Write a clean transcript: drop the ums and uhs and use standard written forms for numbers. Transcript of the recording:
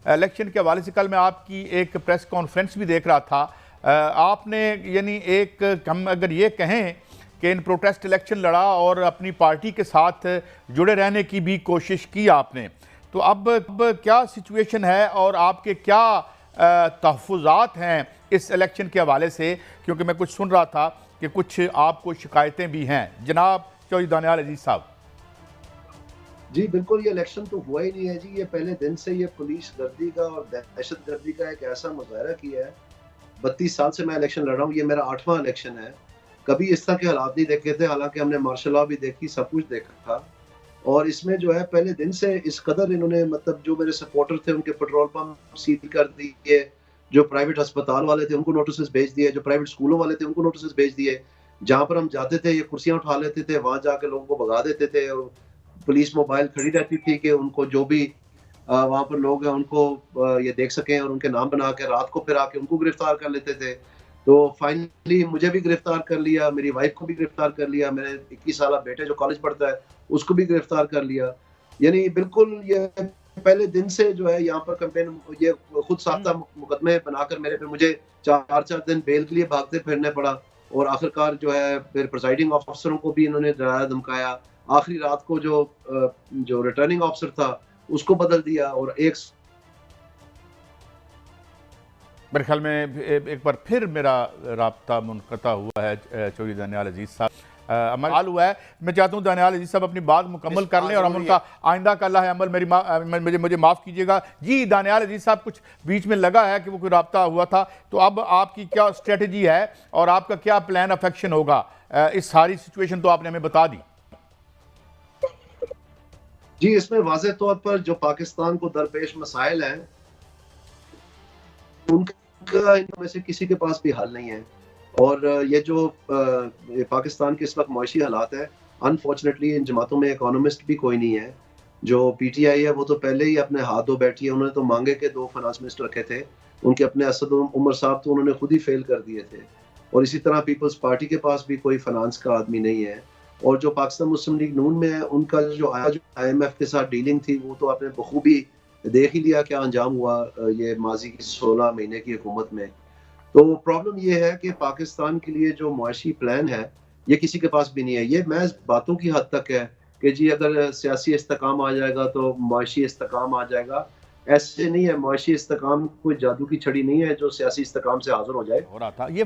Election کے حوالے سے کل میں آپ کی ایک پریس کانفرنس بھی دیکھ رہا تھا. آپ نے یعنی ہم اگر یہ کہیں کہ ان پروٹیسٹ الیکشن لڑا اور اپنی پارٹی کے ساتھ جڑے رہنے کی بھی کوشش کی آپ نے, تو اب کیا سچویشن ہے اور آپ کے کیا تحفظات ہیں اس الیکشن کے حوالے سے, کیونکہ میں کچھ سن رہا تھا کہ کچھ آپ کو شکایتیں بھی ہیں. جناب چودھری دانیال عزیز صاحب. جی بالکل, یہ الیکشن تو ہوا ہی نہیں ہے جی. یہ پہلے دن سے یہ پولیس گردی کا اور دہشت گردی کا ایک ایسا مظاہرہ کیا ہے. 32 سال سے میں الیکشن لڑ رہا ہوں, یہ میرا 8واں الیکشن ہے. کبھی اس طرح کے حالات نہیں دیکھے تھے, حالانکہ ہم نے مارشل لاء بھی دیکھی, سب کچھ دیکھا تھا. اور اس میں جو ہے پہلے دن سے اس قدر انہوں نے مطلب جو میرے سپورٹر تھے ان کے پیٹرول پمپ سیل کر دیے, جو پرائیویٹ ہسپتال والے تھے ان کو نوٹسز بھیج دیے, جو پرائیویٹ اسکولوں والے تھے ان کو نوٹسز بھیج دیے. جہاں پر ہم جاتے تھے یہ کرسیاں اٹھا لیتے تھے, وہاں جا کے لوگوں کو بھگا دیتے تھے. پولیس موبائل کھڑی رہتی تھی کہ ان کو جو بھی وہاں پر لوگ ہیں ان کو یہ دیکھ سکیں, اور ان کے نام بنا کے رات کو پھر آ کے ان کو گرفتار کر لیتے تھے. تو فائنلی مجھے بھی گرفتار کر لیا, میری وائف کو بھی گرفتار کر لیا, میرے 21 سالہ بیٹے جو کالج پڑھتا ہے اس کو بھی گرفتار کر لیا. یعنی بالکل یہ پہلے دن سے جو ہے یہاں پر کمپین, یہ خود ساختہ مقدمے بنا کر میرے پہ مجھے 4 دن بیل کے لیے بھاگتے پھرنے پڑا. اور آخرکار جو ہے پھر پریزائڈنگ آفیسروں کو بھی انہوں نے ڈرایا دھمکایا. آخری رات کو جو ریٹرننگ آفیسر تھا اس کو بدل دیا. اور میرے خیال میں ایک بار پھر میرا رابطہ منقطع ہوا ہے چودھری دانیال عزیز صاحب. عمل ہوا ہے, میں چاہتا ہوں دانیال عزیز صاحب اپنی بات مکمل کر لیں اور ہم ان کا آئندہ کا اللہ عمل مجھے معاف کیجیے گا. جی دانیال عزیز صاحب, کچھ بیچ میں لگا ہے کہ وہ کوئی رابطہ ہوا تھا, تو اب آپ کی کیا اسٹریٹجی ہے اور آپ کا کیا پلان آف ایکشن ہوگا؟ اس ساری سچویشن تو آپ نے ہمیں بتا دی. جی اس میں واضح طور پر جو پاکستان کو درپیش مسائل ہیں ان کا ان میں سے کسی کے پاس بھی حل نہیں ہے. اور یہ جو پاکستان کے اس وقت معاشی حالات ہیں, انفارچونیٹلی ان جماعتوں میں اکانومسٹ بھی کوئی نہیں ہے. جو پی ٹی آئی ہے وہ تو پہلے ہی اپنے ہاتھ دھو بیٹھی ہے. انہوں نے تو مانگے کے 2 فائنانس منسٹر رکھے تھے, ان کے اپنے اسد عمر صاحب تو انہوں نے خود ہی فیل کر دیے تھے. اور اسی طرح پیپلز پارٹی کے پاس بھی کوئی فائنانس کا آدمی نہیں ہے. اور جو پاکستان مسلم لیگ نون میں ہے ان کا جو آئی ایم ایف کے ساتھ ڈیلنگ تھی وہ تو آپ نے بخوبی دیکھ ہی لیا کیا انجام ہوا یہ ماضی کی 16 مہینے کی حکومت میں. تو پرابلم یہ ہے کہ پاکستان کے لیے جو معاشی پلان ہے یہ کسی کے پاس بھی نہیں ہے. یہ محض باتوں کی حد تک ہے کہ جی اگر سیاسی استحکام آ جائے گا تو معاشی استحکام آ جائے گا. ایسے نہیں ہے, معاشی استحکام کوئی جادو کی چھڑی نہیں ہے جو سیاسی استحکام سے حاضر ہو جائے. ہو رہا تھا یہ